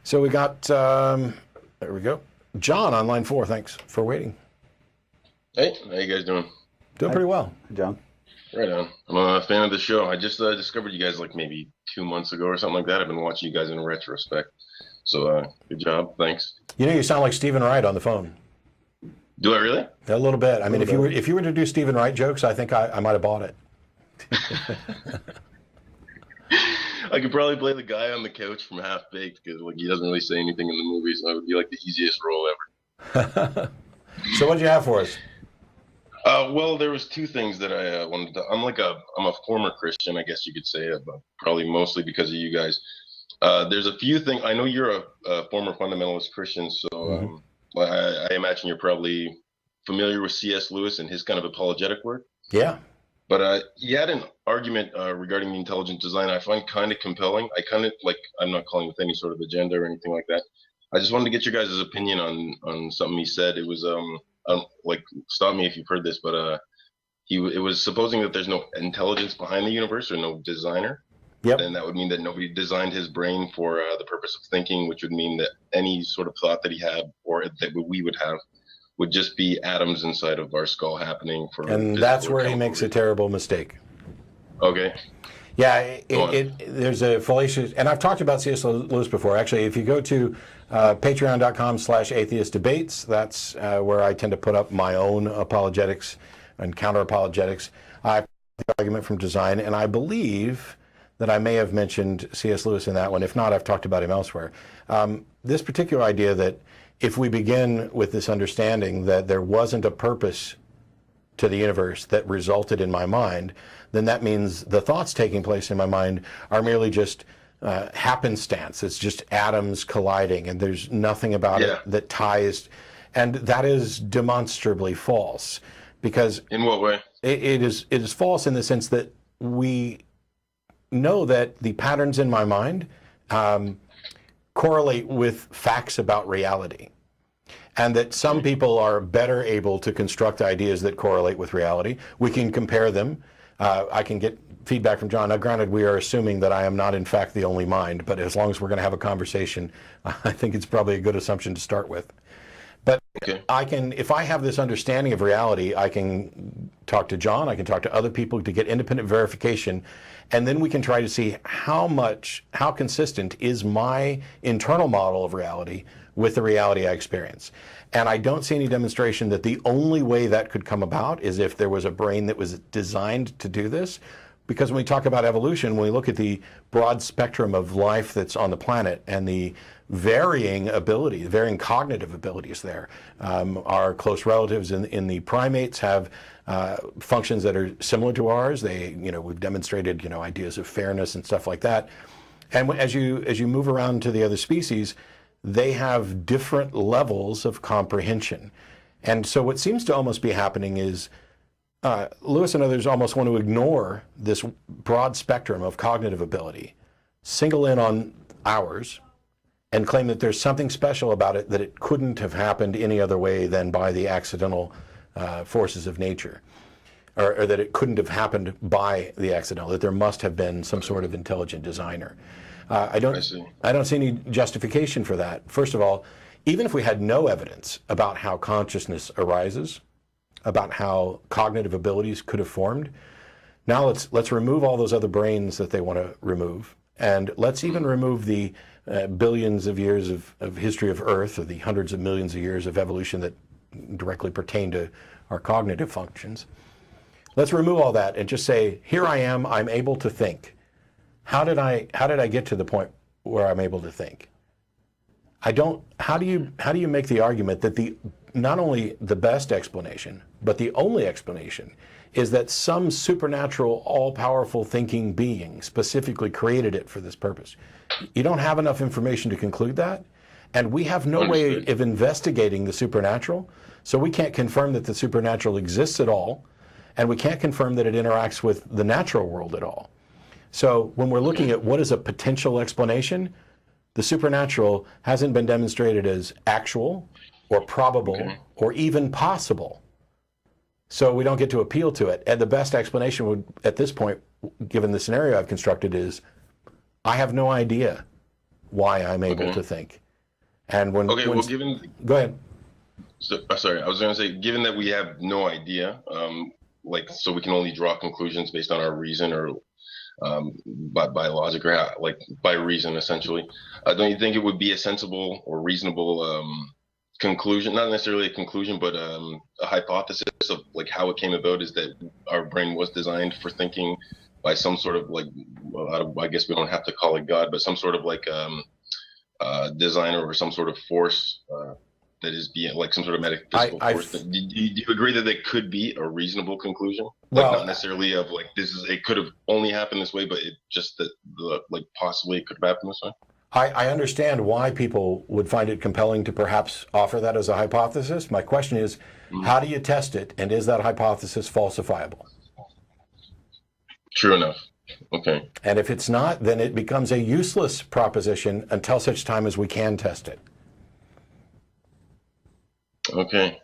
So we got, there we go. John on line 4. Thanks for waiting. Hey, how you guys doing? Doing pretty well. John. Right on. I'm a fan of the show. I just discovered you guys like maybe 2 months ago or something like that. I've been watching you guys in retrospect. So good job. Thanks. You know, you sound like Stephen Wright on the phone. Do I really? A little bit. I mean, if you were to do Stephen Wright jokes, I think I might have bought it. I could probably play the guy on the couch from Half Baked because like he doesn't really say anything in the movies. So that would be like the easiest role ever. So what did you have for us? Well, there was two things that I wanted to. I'm a former Christian, I guess you could say, but probably mostly because of you guys. There's a few things. I know you're a former fundamentalist Christian, so I imagine you're probably familiar with C.S. Lewis and his kind of apologetic work. Yeah. But he had an argument regarding the intelligent design I find kind of compelling. I kind of like, I'm not calling with any sort of agenda or anything like that. I just wanted to get your guys' opinion on something he said. It was like, stop me if you've heard this, but it was supposing that there's no intelligence behind the universe or no designer. Yep. And that would mean that nobody designed his brain for the purpose of thinking, which would mean that any sort of thought that he had or that we would have would just be atoms inside of our skull happening for. And that's where he makes a terrible mistake. Okay. Yeah, there's a fallacious, and I've talked about C.S. Lewis before. Actually, if you go to patreon.com/atheist debates, that's where I tend to put up my own apologetics and counter apologetics. I have the argument from design, and I believe that I may have mentioned C.S. Lewis in that one. If not, I've talked about him elsewhere. This particular idea that if we begin with this understanding that there wasn't a purpose to the universe that resulted in my mind, then that means the thoughts taking place in my mind are merely just happenstance. It's just atoms colliding, and there's nothing about it that ties. And that is demonstrably false. Because in what way? It is false in the sense that we know that the patterns in my mind correlate with facts about reality, and that some people are better able to construct ideas that correlate with reality. We can compare them. I can get feedback from John. Now, granted, we are assuming that I am not, in fact, the only mind, but as long as we're going to have a conversation, I think it's probably a good assumption to start with. But I can, if I have this understanding of reality, I can talk to John, I can talk to other people to get independent verification, and then we can try to see how consistent is my internal model of reality with the reality I experience. And I don't see any demonstration that the only way that could come about is if there was a brain that was designed to do this. Because when we talk about evolution, when we look at the broad spectrum of life that's on the planet and the varying ability, varying cognitive abilities there, our close relatives in the primates have functions that are similar to ours. We've demonstrated, ideas of fairness and stuff like that. And as you move around to the other species, they have different levels of comprehension. And so what seems to almost be happening is Lewis and others almost want to ignore this broad spectrum of cognitive ability, single in on ours, and claim that there's something special about it, that it couldn't have happened any other way than by the accidental forces of nature, or that it couldn't have happened by the accidental, that there must have been some sort of intelligent designer. I don't see any justification for that. First of all, even if we had no evidence about how consciousness arises, about how cognitive abilities could have formed, now let's remove all those other brains that they want to remove, and let's even remove the billions of years of history of Earth, or the hundreds of millions of years of evolution that directly pertain to our cognitive functions. Let's remove all that and just say, here I am, I'm able to think. How did I get to the point where I'm able to think? How do you make the argument that not only the best explanation, but the only explanation is that some supernatural, all-powerful thinking being specifically created it for this purpose? You don't have enough information to conclude that, and we have no way of investigating the supernatural, so we can't confirm that the supernatural exists at all, and we can't confirm that it interacts with the natural world at all. So when we're looking at what is a potential explanation, the supernatural hasn't been demonstrated as actual or probable or even possible. So we don't get to appeal to it. And the best explanation would, at this point, given the scenario I've constructed, is I have no idea why I'm able to think. And when go ahead. So, sorry, I was going to say, given that we have no idea, so we can only draw conclusions based on our reason or by logic or by reason, essentially. Don't you think it would be a sensible or reasonable conclusion, not necessarily a conclusion, but a hypothesis of like how it came about is that our brain was designed for thinking by some sort of I guess we don't have to call it God, but some sort of designer or some sort of force that is being like some sort of metaphysical force. Do you agree that it could be a reasonable conclusion? Like not necessarily of like it could have only happened this way, but it just that possibly it could have happened this way. I understand why people would find it compelling to perhaps offer that as a hypothesis. My question is, how do you test it, and is that hypothesis falsifiable? True enough. Okay. And if it's not, then it becomes a useless proposition until such time as we can test it. Okay.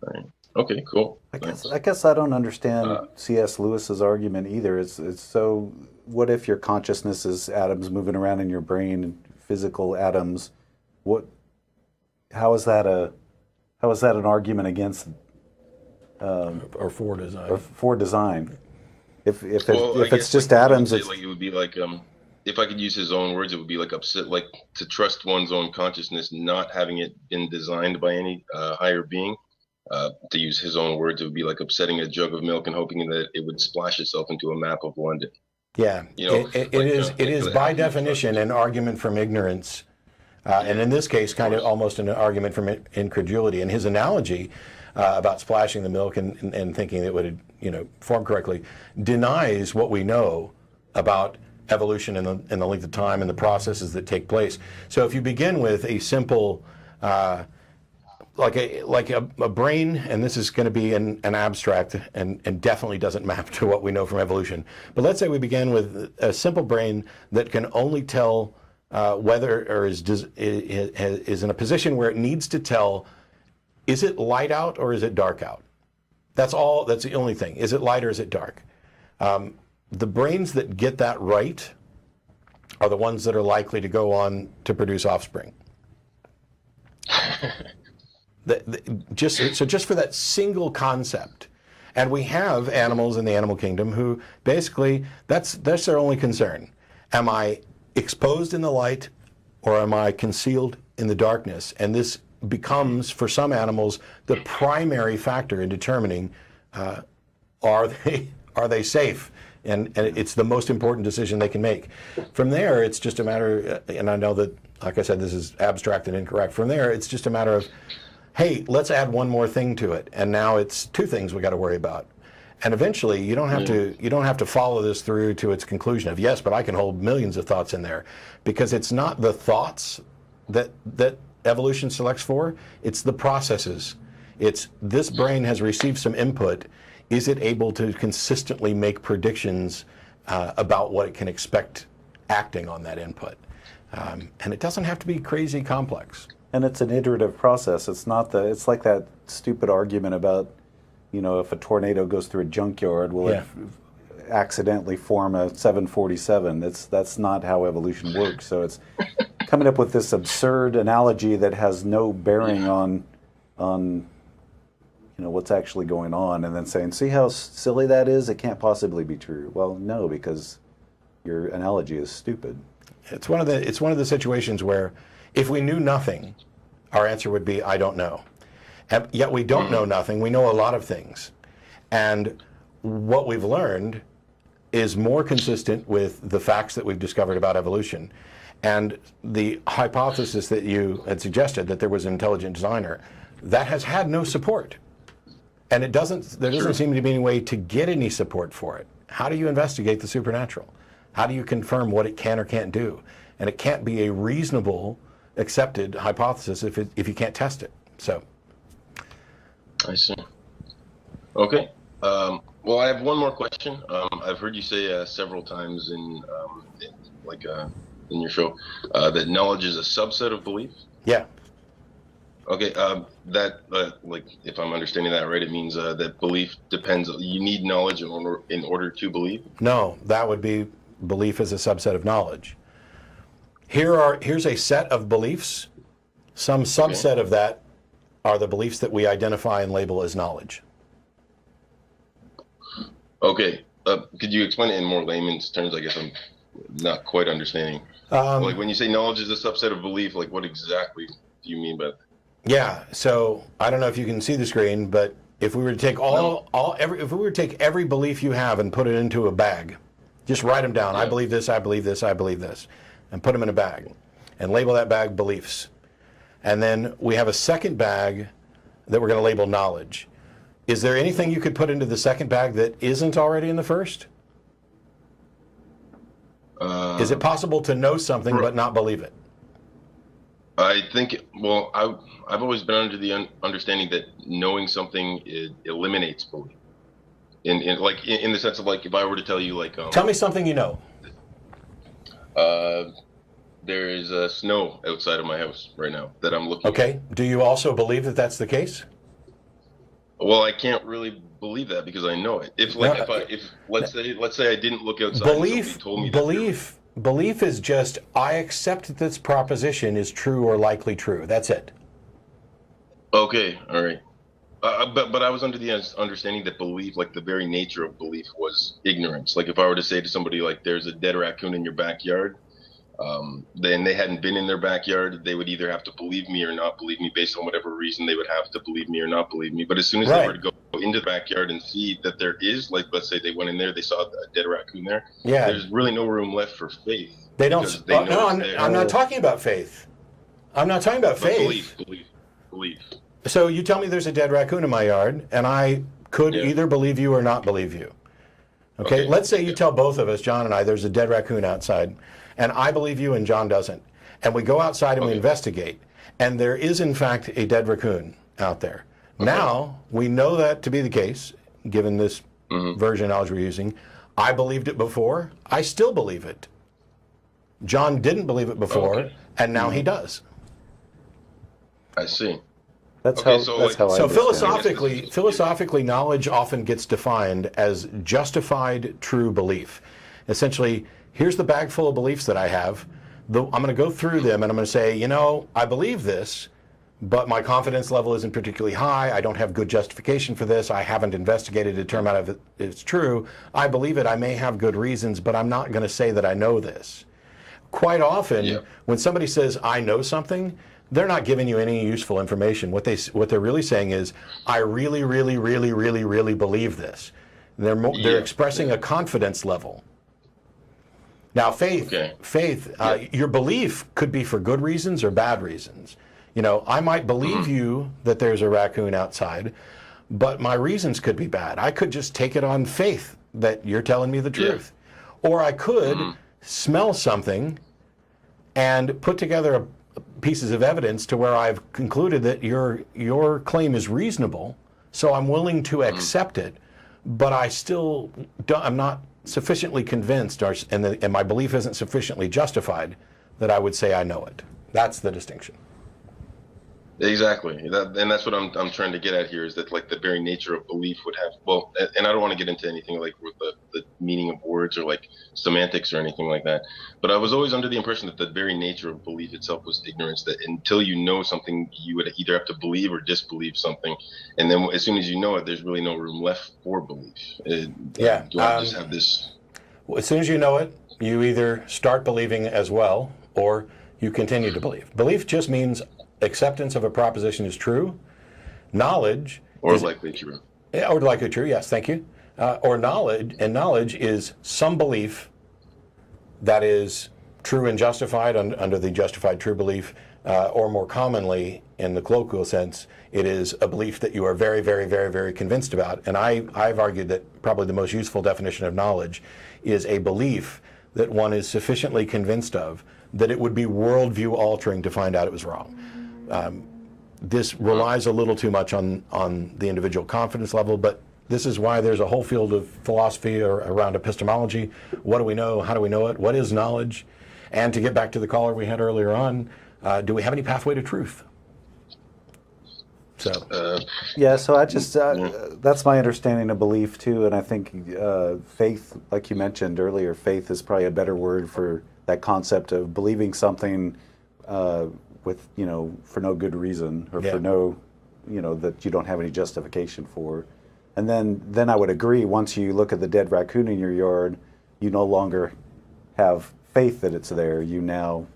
All right. Okay, cool. I guess I don't understand C.S. Lewis's argument either. It's so, what if your consciousness is atoms moving around in your brain, physical atoms? How is that an argument against or for design? Or for design? If it's just atoms, it would be like if I could use his own words, it would be like upset, like to trust one's own consciousness, not having it been designed by any higher being. To use his own words, it would be like upsetting a jug of milk and hoping that it would splash itself into a map of London. Yeah, it is by definition an argument from ignorance, and in this case, kind of almost an argument from incredulity. And his analogy about splashing the milk and thinking it would form correctly denies what we know about evolution in the length of time and the processes that take place. So if you begin with a simple like a brain, and this is going to be an abstract and definitely doesn't map to what we know from evolution. But let's say we begin with a simple brain that can only tell whether or is in a position where it needs to tell, is it light out or is it dark out? That's all. That's the only thing. Is it light or is it dark? The brains that get that right are the ones that are likely to go on to produce offspring. Just for that single concept, and we have animals in the animal kingdom who basically that's their only concern. Am I exposed in the light, or am I concealed in the darkness? And this becomes, for some animals, the primary factor in determining are they safe, and it's the most important decision they can make. From there, it's just a matter, and I know that, like I said, this is abstract and incorrect. From there, it's just a matter of, hey, let's add one more thing to it, and now it's two things we got to worry about. And eventually, you don't have to follow this through to its conclusion of yes, but I can hold millions of thoughts in there, because it's not the thoughts that evolution selects for, it's the processes. It's this brain has received some input. Is it able to consistently make predictions about what it can expect acting on that input? And it doesn't have to be crazy complex. And it's an iterative process. It's like that stupid argument about, if a tornado goes through a junkyard, will it accidentally form a 747? That's not how evolution works. So it's coming up with this absurd analogy that has no bearing on what's actually going on, and then saying, see how silly that is? It can't possibly be true. Well, no, because your analogy is stupid. It's one of the situations where if we knew nothing, our answer would be, I don't know. And yet we don't know nothing. We know a lot of things. And what we've learned is more consistent with the facts that we've discovered about evolution. And the hypothesis that you had suggested, that there was an intelligent designer, that has had no support. And there doesn't seem to be any way to get any support for it. How do you investigate the supernatural? How do you confirm what it can or can't do? And it can't be a reasonable, accepted hypothesis if you can't test it. So, I see. Okay. Well, I have one more question. I've heard you say several times in your show that knowledge is a subset of belief. Yeah. Okay. If I'm understanding that right, it means that belief depends. You need knowledge in order to believe. No, that would be belief as a subset of knowledge. Here's a set of beliefs. Some subset of that are the beliefs that we identify and label as knowledge. Okay. Could you explain it in more layman's terms? I guess I'm not quite understanding. Like when you say knowledge is a subset of belief, like what exactly do you mean by that? Yeah. So I don't know if you can see the screen, but if we were to take if we were to take every belief you have and put it into a bag, just write them down. Yeah. I believe this, I believe this, I believe this, and put them in a bag, and label that bag beliefs. And then we have a second bag that we're going to label knowledge. Is there anything you could put into the second bag that isn't already in the first? Is it possible to know something but not believe it? I think, well, I've always been under the understanding that knowing something eliminates belief. In the sense of, like, if I were to tell you, like, tell me something you know. There is snow outside of my house right now that I'm looking at. Do you also believe that that's the case? Well, I can't really believe that because I know it. If let's say I didn't look outside, belief, and told me belief is just, I accept that this proposition is true or likely true. That's it. Okay, all right. But I was under the understanding that belief, like the very nature of belief, was ignorance. Like if I were to say to somebody, like, there's a dead raccoon in your backyard, then they hadn't been in their backyard, they would either have to believe me or not believe me based on whatever reason they would have to believe me or not believe me. But as soon as they were to go into the backyard and see that there is, like, let's say they went in there, they saw a dead raccoon there, there's really no room left for faith. They don't. No, I'm not talking about faith. I'm not talking about faith. Belief. So you tell me there's a dead raccoon in my yard, and I could either believe you or not believe you. Okay? Let's say you tell both of us, John and I, there's a dead raccoon outside, and I believe you and John doesn't. And we go outside and we investigate, and there is, in fact, a dead raccoon out there. Now, we know that to be the case, given this version of knowledge we're using. I believed it before. I still believe it. John didn't believe it before, and now he does. I see. That's how I philosophically, knowledge often gets defined as justified true belief. Essentially, here's the bag full of beliefs that I have. I'm going to go through them and I'm going to say, you know, I believe this, but my confidence level isn't particularly high. I don't have good justification for this. I haven't investigated to determine if it's true. I believe it. I may have good reasons, but I'm not going to say that I know this. Quite often, when somebody says, I know something, they're not giving you any useful information. What they're really saying is, I really, really, really, really, really believe this. They're expressing a confidence level. Now, faith, your belief could be for good reasons or bad reasons. You know, I might believe you that there's a raccoon outside, but my reasons could be bad. I could just take it on faith that you're telling me the truth. Or I could smell something and put together pieces of evidence to where I've concluded that your claim is reasonable, so I'm willing to accept it, but I'm not sufficiently convinced, and my belief isn't sufficiently justified that I would say I know it. That's the distinction. Exactly, and that's what I'm trying to get at here, is that, like, the very nature of belief would have, well, and I don't want to get into anything like with the meaning of words or like semantics or anything like that, but I was always under the impression that the very nature of belief itself was ignorance, that until you know something, you would either have to believe or disbelieve something, and then as soon as you know it, there's really no room left for belief. Do I just have this? As soon as you know it, you either start believing as well, or you continue to believe. Belief just means acceptance of a proposition is true. Knowledge is likely true. Yeah, or likely true. Yes, thank you. Or knowledge is some belief that is true and justified under the justified true belief, or more commonly in the colloquial sense, it is a belief that you are very, very, very, very convinced about. And I've argued that probably the most useful definition of knowledge is a belief that one is sufficiently convinced of that it would be worldview altering to find out it was wrong. This relies a little too much on the individual confidence level, but this is why there's a whole field of philosophy around epistemology. What do we know? How do we know it? What is knowledge? And to get back to the caller we had earlier on, do we have any pathway to truth? So so I just that's my understanding of belief too, and I think faith, like you mentioned earlier, faith is probably a better word for that concept of believing something with, for no good reason, or for no, that you don't have any justification for. And then I would agree, once you look at the dead raccoon in your yard, you no longer have faith that it's there. You now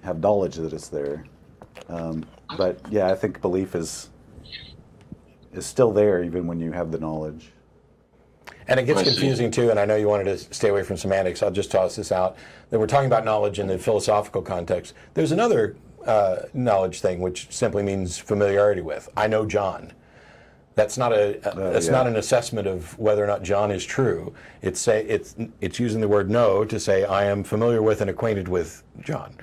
have knowledge that it's there. But yeah, I think belief is still there even when you have the knowledge. And it gets confusing too, and I know you wanted to stay away from semantics. I'll just toss this out. That we're talking about knowledge in the philosophical context. There's another knowledge thing, which simply means familiarity with. I know John. That's not not an assessment of whether or not John is true. It's using the word know to say I am familiar with and acquainted with John.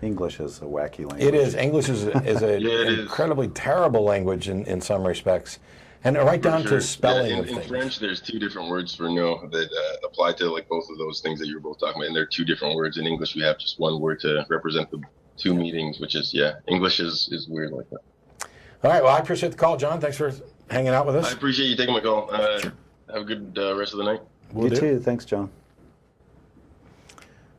English is a wacky language. It is. English is an incredibly terrible language in some respects. And right down to spelling of things. In French, there's two different words for no that apply to like both of those things that you were both talking about. And there are two different words. In English, we have just one word to represent the two meanings, which is, English is weird like that. All right. Well, I appreciate the call, John. Thanks for hanging out with us. I appreciate you taking my call. Have a good rest of the night. You too. Thanks, John.